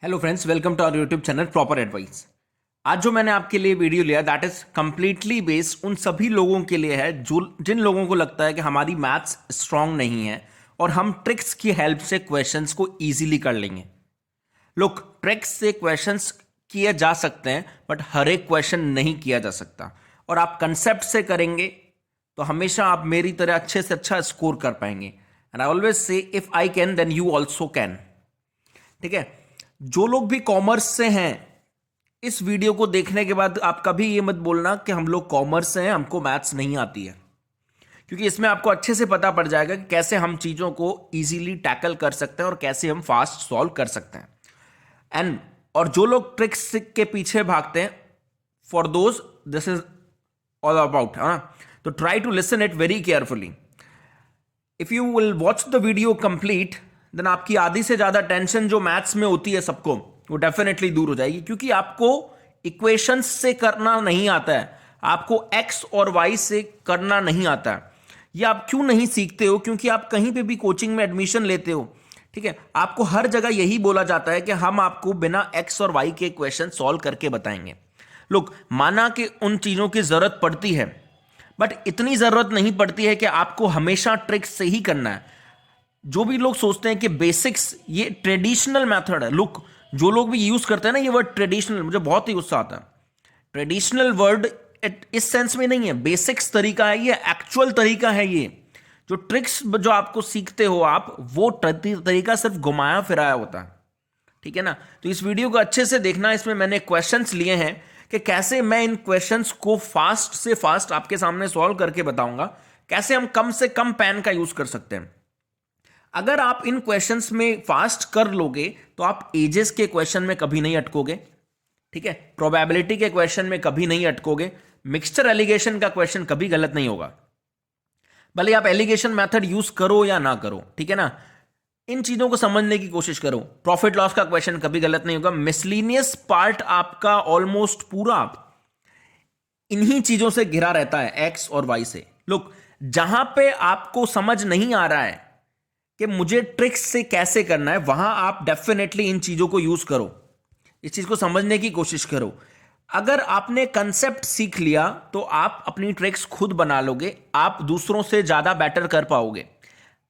Hello friends, welcome to our YouTube channel proper advice. आज जो मैंने आपके लिए वीडियो लिया दैट इज कंप्लीटली बेस्ड उन सभी लोगों के लिए है जो जिन लोगों को लगता है कि हमारी मैथ्स स्ट्रांग नहीं है और हम ट्रिक्स की हेल्प से क्वेश्चंस को इजीली कर लेंगे। लोग ट्रिक्स से क्वेश्चंस किए जा सकते हैं बट हर एक क्वेश्चन नहीं किया जा सकता, और आप कंसेप्ट से करेंगे तो हमेशा आप मेरी तरह अच्छे से अच्छा स्कोर कर पाएंगे। And I always say if I can then you also can. ठीक है, जो लोग भी कॉमर्स से हैं, इस वीडियो को देखने के बाद आप कभी ये मत बोलना कि हम लोग कॉमर्स से हैं, हमको मैथ्स नहीं आती है, क्योंकि इसमें आपको अच्छे से पता पड़ जाएगा कि कैसे हम चीज़ों को इजीली टैकल कर सकते हैं और कैसे हम फास्ट सॉल्व कर सकते हैं। और जो लोग ट्रिक्स के पीछे भागते हैं, for those this is all about, है ना। तो try to listen it very carefully. If you will watch the video complete then आपकी आधी से ज्यादा टेंशन जो मैथ्स में होती है सबको, वो डेफिनेटली दूर हो जाएगी, क्योंकि आपको इक्वेशंस से करना नहीं आता है, आपको एक्स और वाई से करना नहीं आता है। ये आप क्यों नहीं सीखते हो? क्योंकि आप कहीं पे भी कोचिंग में एडमिशन लेते हो, ठीक है, आपको हर जगह यही बोला जाता है कि हम आपको बिना एक्स और वाई के क्वेश्चन सॉल्व करके बताएंगे। लोग माना कि उन चीजों की जरूरत पड़ती है, बट इतनी जरूरत नहीं पड़ती है कि आपको हमेशा ट्रिक्स से ही करना है। जो भी लोग सोचते हैं कि बेसिक्स ये ट्रेडिशनल मेथड है, लुक जो लोग भी यूज करते हैं ना ये वर्ड ट्रेडिशनल, मुझे बहुत ही गुस्सा आता है। ट्रेडिशनल वर्ड इस सेंस में नहीं है, बेसिक्स तरीका है, ये एक्चुअल तरीका है। ये जो ट्रिक्स जो आपको सीखते हो आप, वो तरीका सिर्फ घुमाया फिराया होता है, ठीक है ना। तो इस वीडियो को अच्छे से देखना, इसमें मैंने क्वेश्चंस लिए हैं कि कैसे मैं इन क्वेश्चंस को फास्ट से फास्ट आपके सामने सॉल्व करके बताऊंगा, कैसे हम कम से कम पेन का यूज कर सकते हैं। अगर आप इन क्वेश्चंस में फास्ट कर लोगे तो आप एजेस के क्वेश्चन में कभी नहीं अटकोगे, ठीक है, प्रोबेबिलिटी के क्वेश्चन में कभी नहीं अटकोगे, मिक्सचर एलिगेशन का क्वेश्चन कभी गलत नहीं होगा, भले आप एलिगेशन मेथड यूज करो या ना करो, ठीक है ना। इन चीजों को समझने की कोशिश करो। प्रॉफिट लॉस का क्वेश्चन कभी गलत नहीं होगा। मिसलीनियस पार्ट आपका ऑलमोस्ट पूरा इन्हीं चीजों से घिरा रहता है, एक्स और वाई से। लोग जहां पे आपको समझ नहीं आ रहा है कि मुझे ट्रिक्स से कैसे करना है, वहां आप डेफिनेटली इन चीजों को यूज करो, इस चीज को समझने की कोशिश करो। अगर आपने कंसेप्ट सीख लिया तो आप अपनी ट्रिक्स खुद बना लोगे, आप दूसरों से ज्यादा बेटर कर पाओगे।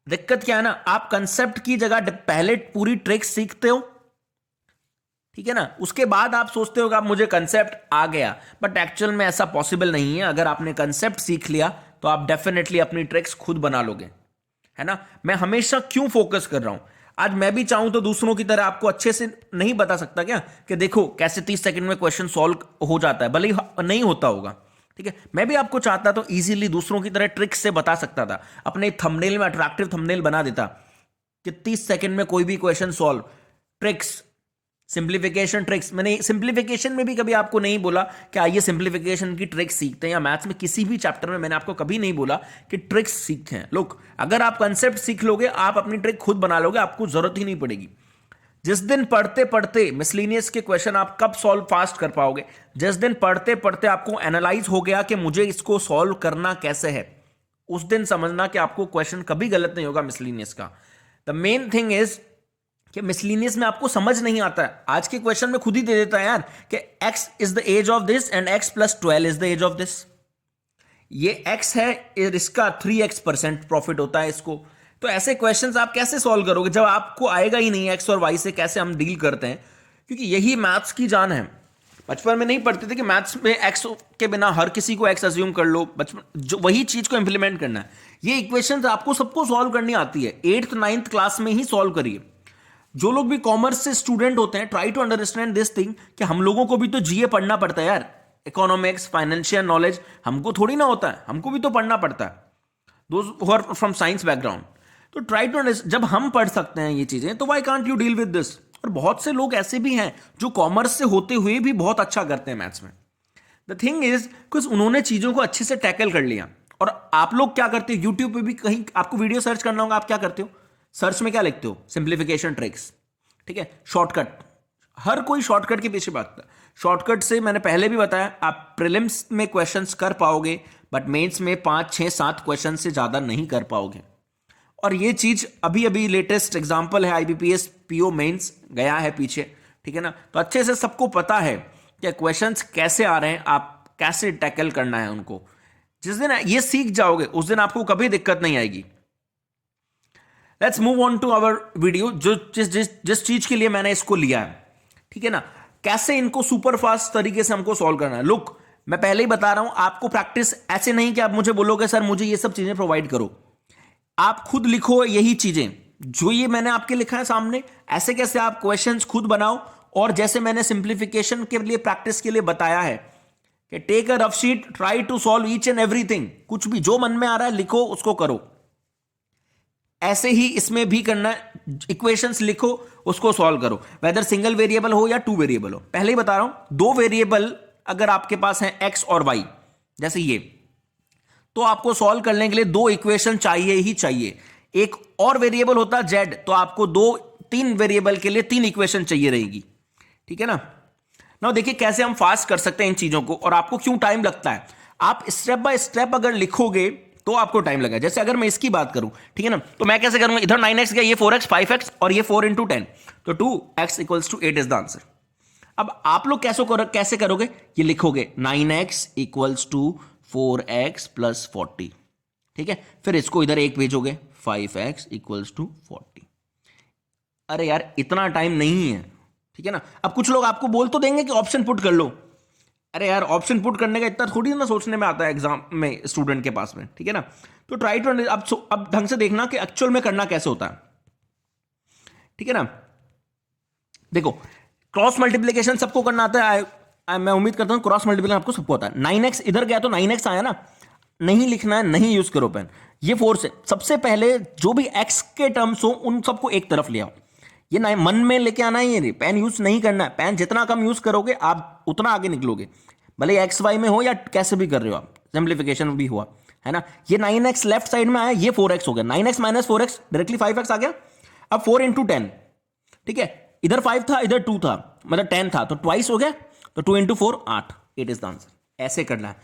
दिक्कत क्या है ना, आप कंसेप्ट की जगह पहले पूरी ट्रिक्स सीखते हो, ठीक है ना, उसके बाद आप सोचते हो कि आप मुझे कंसेप्ट आ गया, बट एक्चुअल में ऐसा पॉसिबल नहीं है। अगर आपने कंसेप्ट सीख लिया तो आप डेफिनेटली अपनी ट्रिक्स खुद बना लोगे, है ना। मैं हमेशा क्यों फोकस कर रहा हूं, आज मैं भी चाहूं तो दूसरों की तरह आपको अच्छे से नहीं बता सकता क्या कि देखो कैसे 30 सेकंड में क्वेश्चन सॉल्व हो जाता है, भले ही नहीं होता होगा, ठीक है। मैं भी आपको चाहता तो इजीली दूसरों की तरह ट्रिक्स से बता सकता था, अपने थंबनेल में अट्रैक्टिव थंबनेल बना देता कि 30 सेकंड में कोई भी question solve, tricks, simplification tricks. मैंने सिंप्लीफिकेशन में भी कभी आपको नहीं बोला कि आइए सिंप्लीफिकेशन की ट्रिक्स सीखते हैं, या मैथ्स में किसी भी चैप्टर में मैंने आपको कभी नहीं बोला कि ट्रिक्स सीखें। लोग अगर आप कंसेप्ट सीख लोगे, आप अपनी ट्रिक खुद बना लोगे, आपको जरूरत ही नहीं पड़ेगी। जिस दिन पढ़ते पढ़ते मिसलिनियस के क्वेश्चन आप कब सॉल्व फास्ट कर पाओगे, जिस दिन पढ़ते पढ़ते आपको एनालाइज हो गया कि मुझे इसको सॉल्व करना कैसे है, उस दिन समझना कि आपको क्वेश्चन कभी गलत नहीं होगा मिसलिनियस का। द मेन थिंग इज कि मिसलिनियस में आपको समझ नहीं आता है। आज के क्वेश्चन में खुद ही दे देता है यार कि x is the age of this and x plus 12 is the age of this. ये x है, इसका 3x% प्रॉफिट होता है इसको। तो ऐसे क्वेश्चंस आप कैसे सॉल्व करोगे जब आपको आएगा ही नहीं x और y से कैसे हम डील करते हैं, क्योंकि यही मैथ्स की जान है। बचपन में नहीं पढ़ते थे कि मैथ्स में x के बिना हर किसी को x अज्यूम कर लो, बचपन जो वही चीज को इंप्लीमेंट करना है। ये इक्वेशंस आपको सबको सॉल्व करनी आती है, 8th 9th क्लास में ही सॉल्व करिए। जो लोग भी कॉमर्स से स्टूडेंट होते हैं, try to understand this thing कि हम लोगों को भी तो जीए पढ़ना पड़ता है यार, इकोनॉमिक्स, फाइनेंशियल नॉलेज हमको थोड़ी ना होता है, हमको भी तो पढ़ना पड़ता है, those who are from science background. तो ट्राई टू अंडरस्टैंड, जब हम पढ़ सकते हैं ये चीजें तो why can't you deal with this. और बहुत से लोग ऐसे भी हैं जो कॉमर्स से होते हुए भी बहुत अच्छा करते हैं मैथ्स में। द थिंग इज कुछ उन्होंने चीजों को अच्छे से टैकल कर लिया। और आप लोग क्या करते हो, यूट्यूब पे भी कहीं आपको वीडियो सर्च करना होगा, आप क्या करते हो, सर्च में क्या लिखते हो, सिंप्लीफिकेशन ट्रिक्स, ठीक है, शॉर्टकट। हर कोई शॉर्टकट के पीछे भागता है। शॉर्टकट से मैंने पहले भी बताया, आप प्रीलिम्स में क्वेश्चंस कर पाओगे बट मेंस में 5 6 7 क्वेश्चन से ज्यादा नहीं कर पाओगे। और ये चीज अभी अभी लेटेस्ट एग्जांपल है, आईबीपीएस पीओ मेंस गया है पीछे, ठीक है ना। तो अच्छे से सबको पता है कि क्वेश्चंस कैसे आ रहे हैं, आप कैसे टैकल करना है उनको। जिस दिन ये सीख जाओगे उस दिन आपको कभी दिक्कत नहीं आएगी। Let's move on to our video. जो जिस चीज के लिए मैंने इसको लिया है, ठीक है ना, कैसे इनको सुपर फास्ट तरीके से हमको सॉल्व करना है। लुक, मैं पहले ही बता रहा हूं आपको, प्रैक्टिस ऐसे नहीं कि आप मुझे बोलोगे सर मुझे ये सब चीजें प्रोवाइड करो। आप खुद लिखो यही चीजें जो ये मैंने आपके लिखा है सामने, ऐसे कैसे आप क्वेश्चंस खुद बनाओ। और जैसे मैंने सिंप्लीफिकेशन के लिए प्रैक्टिस के लिए बताया है कि take a rough sheet, try to solve each and everything, कुछ भी जो मन में आ रहा है लिखो, उसको करो। ऐसे ही इसमें भी करना है, इक्वेशंस लिखो, उसको सॉल्व करो, वेदर सिंगल वेरिएबल हो या टू वेरिएबल हो। पहले ही बता रहा हूं, दो वेरिएबल अगर आपके पास है एक्स और वाई, जैसे ये, तो आपको सॉल्व करने के लिए दो इक्वेशन चाहिए ही चाहिए। एक और वेरिएबल होता है जेड, तो आपको तीन वेरिएबल के लिए तीन इक्वेशन चाहिए रहेगी, ठीक है ना। ना देखिए कैसे हम फास्ट कर सकते हैं इन चीजों को, और आपको क्यों टाइम लगता है। आप स्टेप बाय स्टेप अगर लिखोगे तो आपको टाइम लगेगा। जैसे अगर मैं इसकी बात करूं, ठीक है ना, तो मैं कैसे करूंगा, इधर 9x गया, ये 4x 5x और ये 4 इंटू 10, तो 2x equals to 8 is the answer. अब आप लोग कैसे करोगे, ये लिखोगे 9x equals to 4x plus 40, ठीक है। फिर इसको इधर एक भेजोगे, 5x इक्वल्स टू 40। अरे यार इतना टाइम नहीं है, ठीक है ना। अब कुछ लोग आपको बोल तो देंगे कि ऑप्शन पुट कर लो। अरे यार ऑप्शन पुट करने का इतना थोड़ी ना सोचने में आता है एग्जाम में स्टूडेंट के पास में, ठीक है ना। तो ट्राई टू अब ढंग से देखना कि एक्चुअल में करना कैसे होता है, ठीक है ना। देखो क्रॉस मल्टीप्लीकेशन सबको करना आता है, मैं उम्मीद करता हूं क्रॉस मल्टीप्लीकेशन आपको सबको आता है। 9x इधर गया तो 9x आया ना, नहीं लिखना है, नहीं यूज करो पेन। ये 4 से सबसे पहले जो भी x के टर्म्स हो उन सबको एक तरफ ले आओ। ये ना मन में लेके आना ही है, पेन यूज नहीं करना है। पेन जितना कम यूज करोगे आप उतना आगे निकलोगे, भले एक्स वाई में हो या कैसे भी कर रहे हो आप, सिंप्लीफिकेशन भी हुआ है ना। ये 9x लेफ्ट साइड में आया, ये 4x हो गया, 9x minus 4x directly 5x आ गया। अब 4 इंटू 10, ठीक है, इधर 5 था इधर 2 था, मतलब 10 था तो ट्वाइस हो गया, तो 2 इंटू 4 8, 8 इज द आंसर। ऐसे करना है,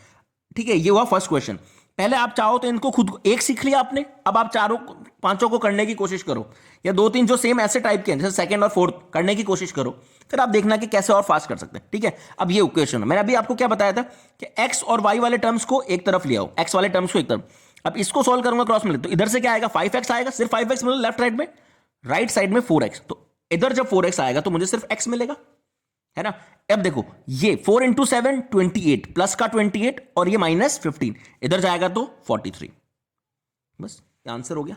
ठीक है। ये हुआ फर्स्ट क्वेश्चन। पहले आप चाहो तो इनको खुद एक सीख लिया आपने, अब आप चारों पांचों को करने की कोशिश करो, या दो तीन जो सेम ऐसे टाइप के हैं जैसे सेकंड और फोर्थ करने की कोशिश करो, फिर आप देखना कि कैसे और फास्ट कर सकते हैं, ठीक है। अब ये इक्वेशन मैंने अभी आपको क्या बताया था कि एक्स और वाई वाले टर्म्स को एक तरफ ले आओ, एक्स वाले टर्म्स को एक तरफ। अब इसको सॉल्व करूंगा क्रॉस में, तो इधर से क्या आएगा 5x आएगा, सिर्फ 5x मतलब लेफ्ट राइट में, राइट साइड में 4x, तो इधर जब 4x आएगा तो मुझे सिर्फ x मिलेगा, है ना। अब देखो ये 4 इंटू 7 28, प्लस का 28 और ये माइनस 15, इधर जाएगा तो 43, बस ये आंसर हो गया।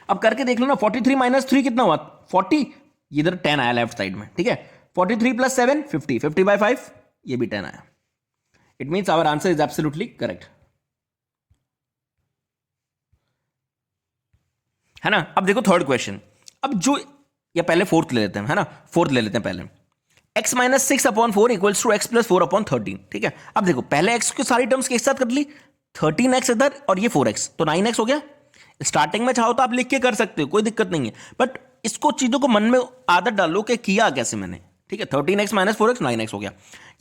अब करके देख लो ना, 43 माइनस 3 कितना हुआ 40, इधर 10 आया लेफ्ट साइड में, ठीक है। 43 प्लस 7 50, 50 बाई 5 ये भी 10 आया। It means our answer is absolutely correct, है ना। अब देखो थर्ड क्वेश्चन, अब जो या पहले फोर्थ ले लेते हैं, है ना, फोर्थ ले लेते हैं पहले। x minus 6 upon 4 equals to x plus 4 upon 13, ठीक है। अब देखो पहले x की सारी टर्म्स के साथ कर ली, 13x इधर और ये 4x, तो 9x हो गया। स्टार्टिंग में चाहो तो आप लिख के कर सकते हो, कोई दिक्कत नहीं है, बट इसको चीजों को मन में आदत डालो कि किया कैसे मैंने, ठीक है। 13x माइनस 4x 9x हो गया।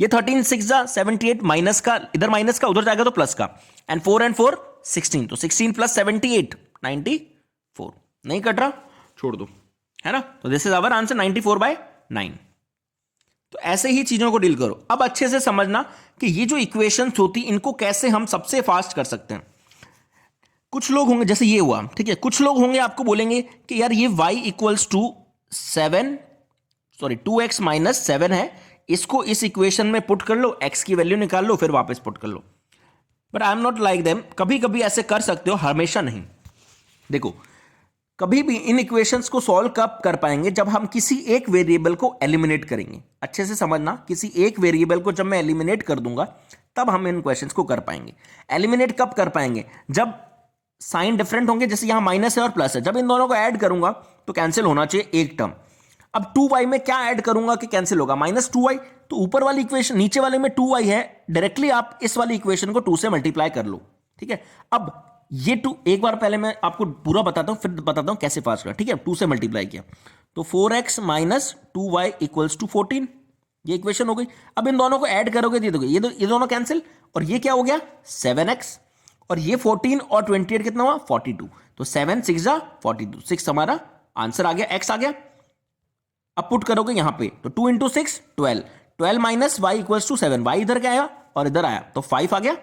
ये 13 6 जा 78, माइनस का इधर माइनस का उधर जाएगा तो प्लस का, एंड 4 एंड 4 16, तो 16 प्लस 78 94, नहीं कट रहा छोड़ दो, है ना। तो this is our answer 94 by 9। तो ऐसे ही चीजों को डील करो। अब अच्छे से समझना कि ये जो इक्वेशंस होती इनको कैसे हम सबसे फास्ट कर सकते हैं। कुछ लोग होंगे जैसे ये हुआ, ठीक है, कुछ लोग होंगे आपको बोलेंगे कि यार ये y equals to 2x minus 7 है, इसको इस इक्वेशन में पुट कर लो, x की वैल्यू निकाल लो, फिर वापस पुट कर लो। But I am not like them, कभी कभी ऐसे कर सकते हो, हमेशा नहीं। देखो कभी भी इन इक्वेशंस को सॉल्व कब कर पाएंगे, जब हम किसी एक वेरिएबल को एलिमिनेट करेंगे। अच्छे से समझना, किसी एक वेरिएबल को जब मैं एलिमिनेट कर दूंगा तब हम इन क्वेश्चंस को कर पाएंगे। एलिमिनेट कब कर पाएंगे, जब साइन डिफरेंट होंगे, जैसे यहां माइनस है और प्लस है, जब इन दोनों को ऐड करूंगा तो कैंसिल होना चाहिए एक टर्म। अब 2y में क्या ऐड करूंगा कि कैंसिल होगा, माइनस 2y, तो ऊपर वाली इक्वेशन नीचे वाले में 2y है, डायरेक्टली आप इस वाली इक्वेशन को 2 से मल्टीप्लाई कर लो, ठीक है। अब ये 2 एक बार पहले मैं आपको पूरा बताता हूं, फिर बताता हूं कैसे फास्ट करा, ठीक है। 2 से मल्टीप्लाई किया तो 4x minus 2y equals to 14, ये इक्वेशन हो गई। अब इन दोनों को ऐड करोगे तो ये दोनों कैंसिल, और ये क्या हो गया 7x, और ये 14 और 28 कितना हुआ 42, तो 7 6 जा 42, 6 हमारा आंसर आ गया, x आ गया। अब पुट करोगे यहां पे तो 2 into 6 12, 12 minus Y equals to 7, Y इधर क्या आया और इधर आया तो 5 आ गया,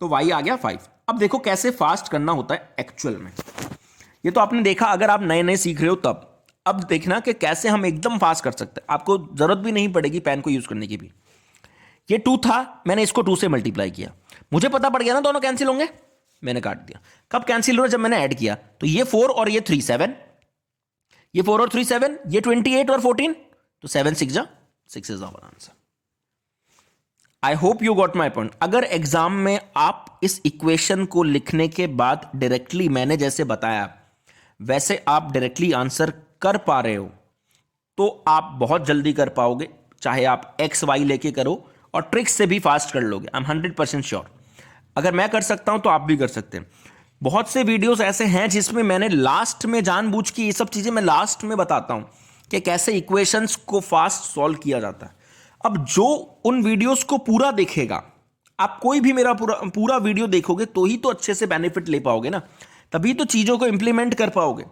तो वाई आ गया 5। अब देखो कैसे फास्ट करना होता है एक्चुअल में। ये तो आपने देखा अगर आप नए नए सीख रहे हो तब। अब देखना कि कैसे हम एकदम फास्ट कर सकते हैं, आपको जरूरत भी नहीं पड़ेगी पेन को यूज करने की भी। ये 2 था, मैंने इसको 2 से मल्टीप्लाई किया, मुझे पता पड़ गया ना दोनों कैंसिल होंगे, मैंने काट दिया। कब कैंसिल हुआ? जब मैंने ऐड किया, तो ये 4 और ये 3 7, ये 4 और 3 7, ये 28 और 14, तो 7 6 जा 6 is our answer. I hope you got my point. अगर एग्जाम में आप इस इक्वेशन को लिखने के बाद डायरेक्टली मैंने जैसे बताया वैसे आप डायरेक्टली आंसर कर पा रहे हो तो आप बहुत जल्दी कर पाओगे, चाहे आप एक्स वाई लेके करो और ट्रिक्स से भी फास्ट कर लोगे। I am 100% sure. अगर मैं कर सकता हूं तो आप भी कर सकते हैं। बहुत से वीडियोस ऐसे हैं जिसमें मैंने लास्ट में जानबूझ के ये सब चीजें मैं लास्ट में बताता हूं कि कैसे इक्वेशंस को फास्ट सॉल्व किया जाता है। अब जो उन वीडियोस को पूरा देखेगा, आप कोई भी मेरा पूरा वीडियो देखोगे तो ही तो अच्छे से बेनिफिट ले पाओगे ना, तभी तो चीजों को इंप्लीमेंट कर पाओगे।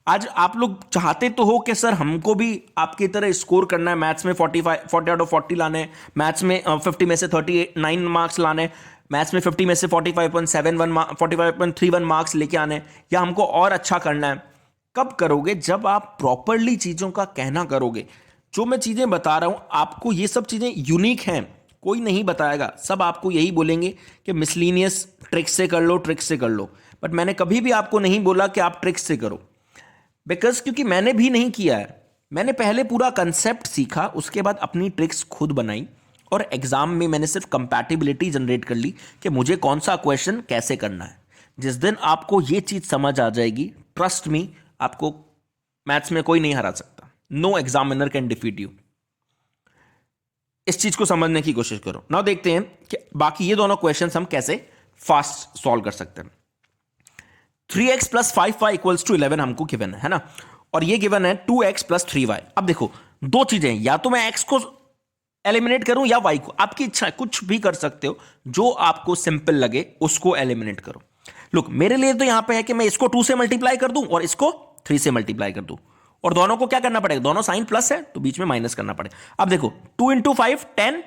आज आप लोग चाहते तो हो कि सर हमको भी आपकी तरह स्कोर करना है, मैथ्स में 40 आउट ऑफ 40 लाने, मैथ्स में 50 में से 39 मार्क्स लाने, मैथ्स में 50 में से 45.31 मार्क्स लेके आने, या हमको और अच्छा करना है। कब करोगे? जब आप प्रॉपरली चीजों का कहना करोगे। जो मैं चीजें बता रहा हूं आपको, ये सब चीजें यूनिक हैं, कोई नहीं बताएगा। सब आपको यही बोलेंगे कि मिसलीनियस ट्रिक से कर लो, ट्रिक से कर लो, बट मैंने कभी भी आपको नहीं बोला कि आप ट्रिक से करो, बिकॉज क्योंकि मैंने भी नहीं किया है। मैंने पहले पूरा कंसेप्ट सीखा, उसके बाद अपनी ट्रिक्स खुद बनाई और एग्जाम में मैंने सिर्फ कंपैटिबिलिटी जनरेट कर ली कि मुझे कौन सा क्वेश्चन कैसे करना है। जिस दिन आपको ये चीज समझ आ जाएगी, ट्रस्ट मी, आपको मैथ्स में कोई नहीं हरा सकता। No examiner can defeat you. इस चीज को समझने की कोशिश करो। नाउ देखते हैं कि बाकी ये दोनों क्वेश्चंस हम कैसे फास्ट सॉल्व कर सकते हैं। 3x plus 5y equals to 11 हमको गिवन है ना, और ये गिवन है 2x प्लस 3y। अब देखो दो चीजें, या तो मैं x को एलिमिनेट करूं या y को, आपकी इच्छा है, कुछ भी कर सकते हो, जो आपको सिंपल लगे उसको एलिमिनेट करो। लुक, मेरे लिए तो यहां पे है कि मैं इसको 2 से मल्टीप्लाई कर दूं और इसको 3 से मल्टीप्लाई कर दूं, और दोनों को क्या करना पड़ेगा? दोनों साइन प्लस है तो बीच में माइनस करना पड़ेगा। अब देखो 2 इंटू 5 10,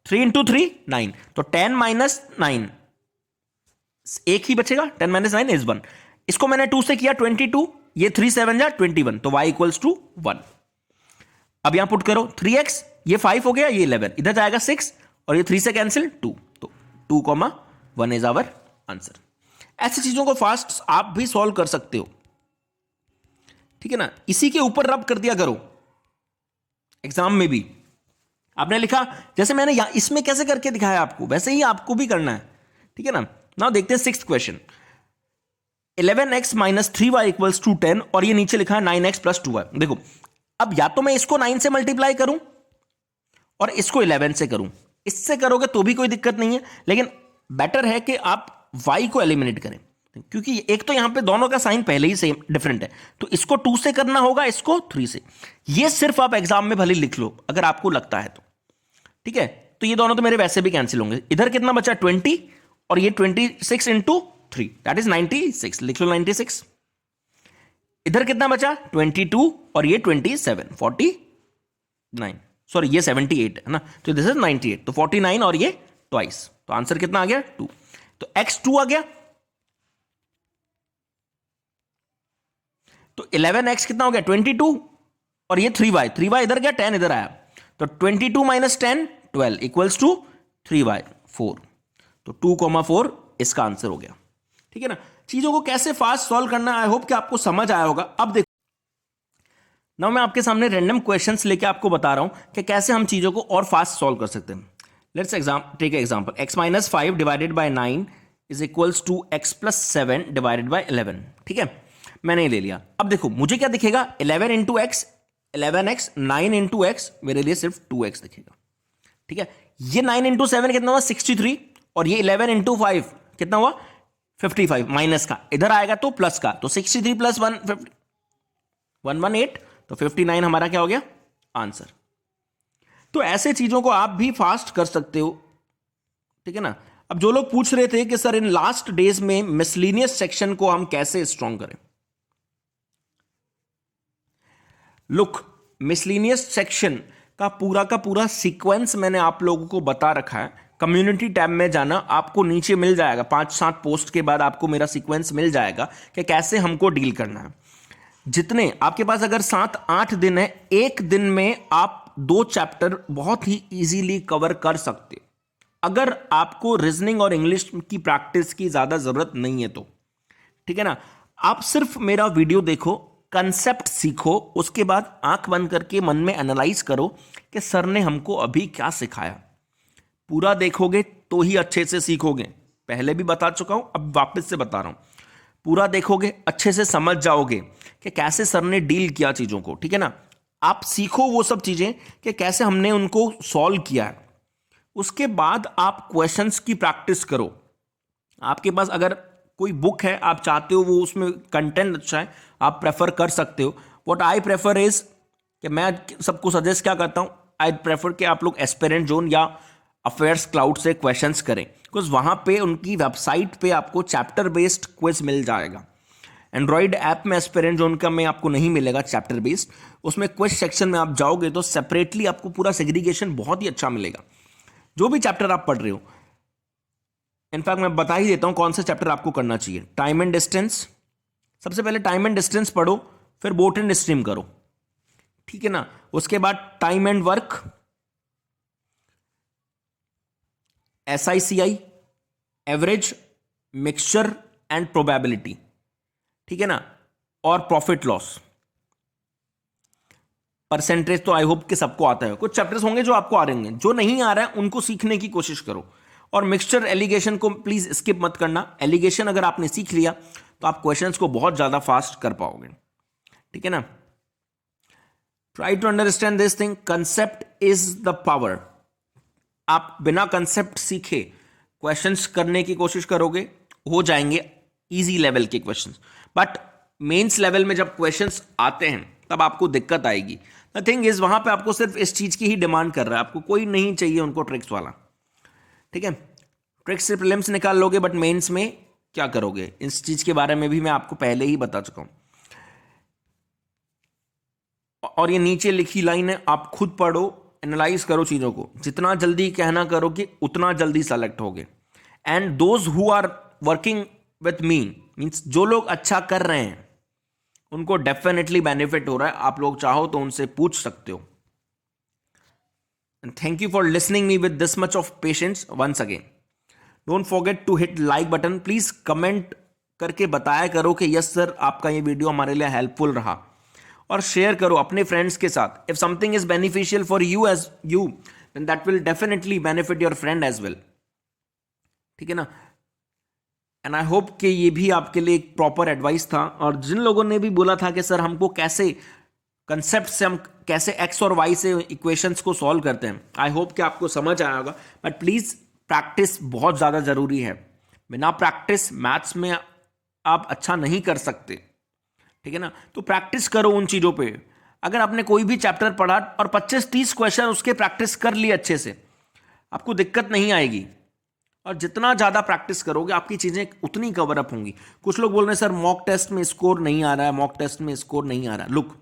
3 इंटू 3 9, तो 10 माइनस 9 एक ही बचेगा, 10 माइनस 9 इज 1। इसको मैंने 2 से किया 22, ये 3 7 जा 21, तो y इक्वल्स टू 1। अब यहां पुट करो 3x, ये 5 हो गया, ये 11, इधर जाएगा 6 और ये 3 से कैंसिल 2, तो 2,1 इज आवर आंसर। ऐसी चीजों को फास्ट आप भी सॉल्व कर सकते हो, ठीक है ना। इसी के ऊपर रब कर दिया करो एग्जाम में भी। आपने लिखा जैसे मैंने यहां इसमें कैसे करके दिखाया आपको, वैसे ही आपको भी करना है, ठीक है ना। नाउ देखते हैं 6th question. 11x minus 3y equals to 10, और ये नीचे लिखा है 9x प्लस 2y। देखो अब या तो मैं इसको 9 से मल्टीप्लाई करूं और इसको 11 से करूं, इससे करोगे तो भी कोई दिक्कत नहीं है, लेकिन बेटर है कि आप y को एलिमिनेट करें, क्योंकि एक तो यहां पे दोनों का साइन पहले ही सेम डिफरेंट है, तो इसको 2 से करना होगा, इसको 3 से। ये सिर्फ आप एग्जाम में भले लिख लो अगर आपको लगता है तो, ठीक है। तो ये दोनों तो मेरे वैसे भी कैंसिल होंगे। इधर कितना बचा? 20, और ये 26 इंटू 3 दैट इज 96, लिख लो 96। इधर कितना बचा? 22, और ये 27 49, सॉरी ये 78 है ना, तो दिस इज 98, तो 49 और ये ट्वाइस, तो आंसर कितना आ गया? 2। तो x2 आ गया, तो 11x कितना हो गया? 22, और ये 3y इधर गया, 10 इधर आया, तो 22 माइनस 10 12 इक्वल्स टू 3y 4, तो 2,4 इसका आंसर हो गया, ठीक है ना। चीजों को कैसे फास्ट सॉल्व करना, आई होप कि आपको समझ आया होगा। अब देखो ना, मैं आपके सामने रैंडम क्वेश्चंस लेके आपको बता रहा हूं कि कैसे हम चीजों को और फास्ट सॉल्व कर सकते हैं। Let's take example, x minus 5 divided by 9 is equals to x plus 7 divided by 11, ठीक है, मैंने ले लिया। अब देखो मुझे क्या दिखेगा? 11 into x 11x, 9 into x मेरे लिए सिर्फ 2x दिखेगा, ठीक है। ये 9 इंटू 7 कितना हुआ? 63, और ये 11 इंटू 5 कितना हुआ? 55, माइनस का इधर आएगा तो प्लस का, तो 63 प्लस 118, तो 59 हमारा क्या हो गया? आंसर। तो ऐसे चीजों को आप भी फास्ट कर सकते हो, ठीक है ना। अब जो लोग पूछ रहे थे कि सर इन लास्ट डेज में मिसलीनियस सेक्शन को हम कैसे स्ट्रॉन्ग करें, लुक मिसलिनियस सेक्शन का पूरा सीक्वेंस मैंने आप लोगों को बता रखा है। कम्युनिटी टैब में जाना, आपको नीचे मिल जाएगा, 5-7 पोस्ट के बाद आपको मेरा सीक्वेंस मिल जाएगा कि कैसे हमको डील करना है। जितने आपके पास अगर 7-8 दिन है, एक दिन में आप 2 चैप्टर बहुत ही इजीली कवर कर सकते हो, अगर आपको रीजनिंग और इंग्लिश की प्रैक्टिस की ज्यादा जरूरत नहीं है तो। ठीक है ना, आप सिर्फ मेरा वीडियो देखो, कंसेप्ट सीखो, उसके बाद आंख बंद करके मन में एनालाइज करो कि सर ने हमको अभी क्या सिखाया। पूरा देखोगे तो ही अच्छे से सीखोगे। पहले भी बता चुका हूं, अब वापस से बता रहा हूं। पूरा देखोगे, अच्छे से समझ जाओगे कि कैसे सर ने डील किया चीजों को। ठीक है ना, आप सीखो वो सब चीजें कि कैसे हमने उनको सॉल्व किया है। उसके बाद आप क्वेश्चंस की प्रैक्टिस करो। आपके पास अगर कोई बुक है, आप चाहते हो वो उसमें कंटेंट अच्छा है, आप प्रेफर कर सकते हो। व्हाट आई प्रेफर इज कि मैं सबको सजेस्ट क्या करता हूं, आई प्रेफर कि आप लोग एस्पिरेंट जोन या अफेयर्स क्लाउड से क्वेश्चंस करें, बिकॉज वहां पे उनकी वेबसाइट पे आपको चैप्टर बेस्ड क्विज मिल जाएगा। एंड्रॉइड ऐप में एस्पिरेंट जोन का में आपको नहीं मिलेगा चैप्टर बेस्ड, उसमें क्विज सेक्शन में आप जाओगे तो सेपरेटली आपको पूरा सेग्रीगेशन बहुत ही अच्छा मिलेगा, जो भी चैप्टर आप पढ़ रहे हो। इनफैक्ट मैं बता ही देता हूं कौन सा चैप्टर आपको करना चाहिए। टाइम एंड डिस्टेंस, सबसे पहले टाइम एंड डिस्टेंस पढ़ो, फिर बोट एंड स्ट्रीम करो। ठीक है ना, उसके बाद time and work, SICI, average, mixture and probability. ठीक है ना, और प्रॉफिट लॉस, परसेंटेज तो आई होप कि सबको आता है। कुछ चैप्टर्स होंगे जो आपको आ रहे होंगे, जो नहीं आ रहा है उनको सीखने की कोशिश करो। और मिक्सचर एलिगेशन को प्लीज स्किप मत करना। एलिगेशन अगर आपने सीख लिया तो आप क्वेश्चंस को बहुत ज्यादा फास्ट कर पाओगे। ठीक है ना, try to understand this thing, concept is the power. आप बिना कंसेप्ट सीखे क्वेश्चंस करने की कोशिश करोगे, हो जाएंगे इजी लेवल के क्वेश्चंस, बट मेंस लेवल में जब क्वेश्चंस आते हैं तब आपको दिक्कत आएगी। द थिंग इज वहां पे आपको सिर्फ इस चीज की ही डिमांड कर रहा है, आपको कोई नहीं चाहिए उनको ट्रिक्स वाला। ठीक है, ट्रिक्स से प्रीलिम्स निकाल लोगे, बट मेंस में क्या करोगे, इस चीज के बारे में भी मैं आपको पहले ही बता चुका हूं। और ये नीचे लिखी लाइन है, आप खुद पढ़ो, एनालाइज करो चीजों को। जितना जल्दी कहना करोगे उतना जल्दी सेलेक्ट होगे। And those who are working with me, means जो लोग अच्छा कर रहे हैं उनको डेफिनेटली बेनिफिट हो रहा है। आप लोग चाहो तो उनसे पूछ सकते हो। Thank you for listening me with this much of patience once again. Don't forget to hit like button. Please comment करके बताया करो कि यस सर आपका ये वीडियो हमारे लिए हेल्पफुल रहा, और शेयर करो अपने फ्रेंड्स के साथ। If something is beneficial for you as you, then that will definitely benefit your friend as well. ठीक है ना, एंड आई होप कि ये भी आपके लिए एक प्रॉपर एडवाइस था। और जिन लोगों ने भी बोला था कि सर हमको कैसे कंसेप्ट से हम कैसे एक्स और वाई से इक्वेशंस को सॉल्व करते हैं, आई होप कि आपको समझ आया होगा। बट प्लीज प्रैक्टिस बहुत ज़्यादा ज़रूरी है। बिना प्रैक्टिस मैथ्स में आप अच्छा नहीं कर सकते। ठीक है ना, तो प्रैक्टिस करो उन चीज़ों पे। अगर आपने कोई भी चैप्टर पढ़ा और 25-30 क्वेश्चन उसके प्रैक्टिस कर लिए अच्छे से, आपको दिक्कत नहीं आएगी। और जितना ज़्यादा प्रैक्टिस करोगे आपकी चीज़ें उतनी कवर अप होंगी। कुछ लोग बोल रहे हैं सर मॉक टेस्ट में स्कोर नहीं आ रहा है, मॉक टेस्ट में स्कोर नहीं आ रहा है। लुक,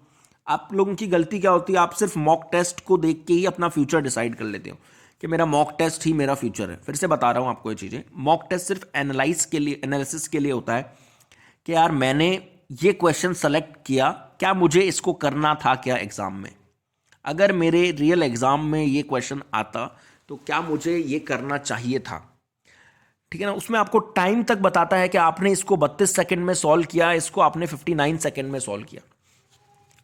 आप लोगों की गलती क्या होती है, आप सिर्फ मॉक टेस्ट को देख के ही अपना फ्यूचर डिसाइड कर लेते हो कि मेरा मॉक टेस्ट ही मेरा फ्यूचर है। फिर से बता रहा हूँ आपको ये चीज़ें, मॉक टेस्ट सिर्फ एनालिसिस के लिए होता है कि यार मैंने ये क्वेश्चन सेलेक्ट किया, क्या मुझे इसको करना था क्या एग्जाम में, अगर मेरे रियल एग्जाम में ये क्वेश्चन आता तो क्या मुझे ये करना चाहिए था। ठीक है ना, उसमें आपको टाइम तक बताता है कि आपने इसको 32 सेकंड में सॉल्व किया, इसको आपने 59 सेकंड में सॉल्व किया।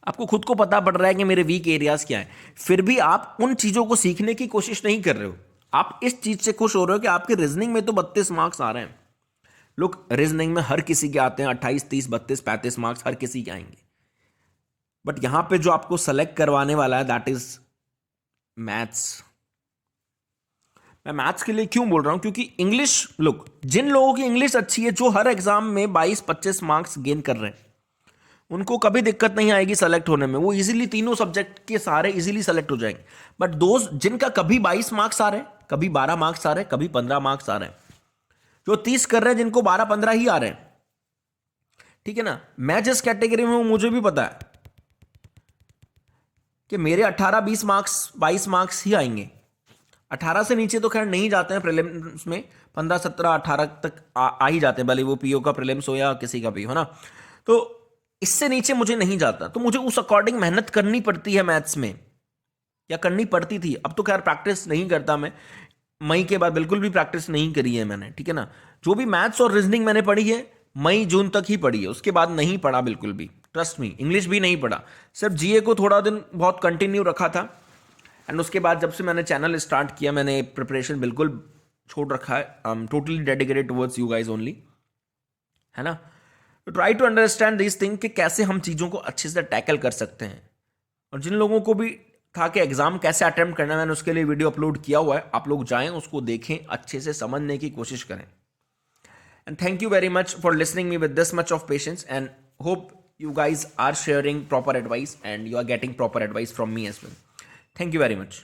आपको खुद को पता पड़ रहा है कि मेरे वीक एरियाज क्या है, फिर भी आप उन चीजों को सीखने की कोशिश नहीं कर रहे हो। आप इस चीज से खुश हो रहे हो कि आपके रीजनिंग में तो 32 मार्क्स आ रहे हैं। लोग रीजनिंग में हर किसी के आते हैं 28, 30, 32, 35 मार्क्स हर किसी के आएंगे। बट यहां पे जो आपको सेलेक्ट करवाने वाला है दैट इज मैथ्स। मैं मैथ्स के लिए क्यों बोल रहा हूं, क्योंकि इंग्लिश, लोग जिन लोगों की इंग्लिश अच्छी है, जो हर एग्जाम में 22-25 मार्क्स गेन कर रहे हैं, उनको कभी दिक्कत नहीं आएगी सेलेक्ट होने में। वो इजीली तीनों सब्जेक्ट के सारे इजीली सेलेक्ट हो जाएंगे। बट दोस्त जिनका कभी 22 मार्क्स आ रहे हैं, कभी 12 मार्क्स आ रहे हैं, कभी 15 मार्क्स आ रहे हैं, जो 30 कर रहे हैं, जिनको 12-15 ही आ रहे हैं। ठीक है ना, मैं जिस कैटेगरी में हूं मुझे भी पता है कि मेरे 18-20 मार्क्स 22 मार्क्स ही आएंगे। 18 से नीचे तो खैर नहीं जाते हैं प्रीलिम्स में, 15 17 18 तक आ ही जाते हैं, भले वो पीओ का प्रीलिम्स हो या किसी का भी हो ना। तो इससे नीचे मुझे नहीं जाता, तो मुझे उस अकॉर्डिंग मेहनत करनी पड़ती है मैथ्स में, या करनी पड़ती थी। अब तो खैर प्रैक्टिस नहीं करता मैं, मई के बाद बिल्कुल भी प्रैक्टिस नहीं करी है मैंने, ठीक है ना। जो भी मैथ्स और रीजनिंग मैंने पढ़ी है मई जून तक ही पढ़ी है, उसके बाद नहीं पढ़ा बिल्कुल भी, ट्रस्ट मी। इंग्लिश भी नहीं पढ़ा, सिर्फ जीए को थोड़ा दिन बहुत कंटिन्यू रखा था, एंड उसके बाद जब से मैंने चैनल स्टार्ट किया मैंने प्रिपरेशन बिल्कुल छोड़ रखा है। I am totally dedicated towards you guys only, है ना। तो try to understand this thing कि कैसे हम चीज़ों को अच्छे से टैकल कर सकते हैं। और जिन लोगों को भी था कि एग्जाम कैसे अटेम्प्ट करना है, मैंने उसके लिए वीडियो अपलोड किया हुआ है, आप लोग जाएं उसको देखें, अच्छे से समझने की कोशिश करें। And thank you very much for listening me with this much of patience, and hope you guys are sharing proper advice and you are getting proper advice from me as well. Thank you very much.